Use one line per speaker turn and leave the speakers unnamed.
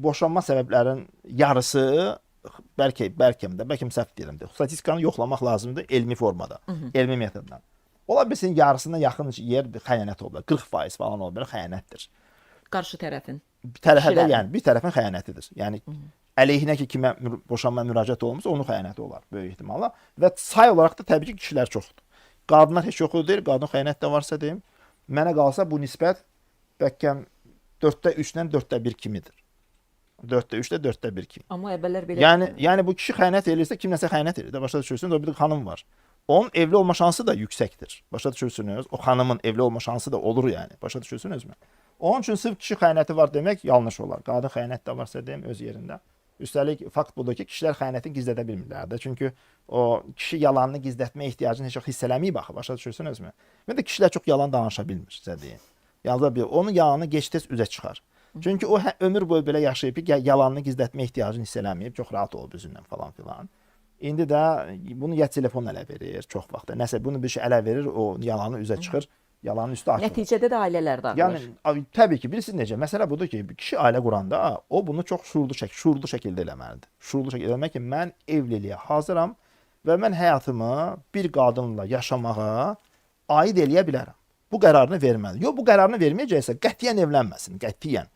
boşanma səbəblərinin yarısı bəlkə səhv deyirəm də. Statistikanı yoxlamaq lazımdır elmi formada, elmi metodla. Ola bilsin yarısına yaxın yer xəyanət ola bilər. 40% falan ola bilər xəyanətdir.
Qarşı tərəfin.
Yəni bir tərəfin xəyanətidir. Yəni əleyhinə ki kimə boşanma müraciət olunmuşsa onun xəyanəti olar böyük ehtimalla və say olaraq da təbii ki kişilər çoxdur. Qadınlar heç yoxdur deyil, qadın xəyanət də varsa deyim. Mənə qalsa bu nisbət bəlkə 4/3-dən 4/1 kimidir. 4/3-də 4/1 kimi.
Amma əvvəllər belə.
Yəni bu kişi xəyanət edirsə kimləsə xəyanət edir. Başa düşürsünüz? O bir xanım var. Onun evli olma şansı da yüksəkdir. Başa düşürsünüz? O xanımın evli olma şansı da olur yəni. Başa düşürsünüzmü? Onun üçün sırf kişi xəyanəti var demək yanlış olar. Qadın xəyanət də varsa deyim öz yerində. Üstəlik fakt budur ki, kişilər xəyanətini gizlədə bilmirlər də. Çünki o kişi yalanını gizlətmə ehtiyacını heç vaxt hiss eləməyib axı. Başa düşürsünüzmü? Və də kişilər çox yalan danışa bilmir sizə deyim. Yalnız bir onun yalanını gec-tez üzə çıxar. Çünki o ömür boyu belə yaşayıb ki, yalanını gizlətmə ehtiyacını hiss eləməyib, çox rahat olub özündən falan filan. İndi də bunu ya telefon ələ verir çox vaxt. Nəsə bunu bir şey ələ verir, o yalanı üzə çıxır, yalanın üstü açılır.
Nəticədə də ailələr dağılır.
Yəni təbii ki, bilirsiniz necə? Məsələ budur ki, kişi ailə quranda o bunu çox şuurlu şəkildə eləməlidir. Şuurlu şəkildə demək ki, mən evliliyə hazıram və mən həyatımı bir qadınla yaşamağa aid eləyə bilərəm. Bu qərarını verməli. Yox, bu qərarını verməyəcəksə qətiyyən evlənməsin, qətiyyən.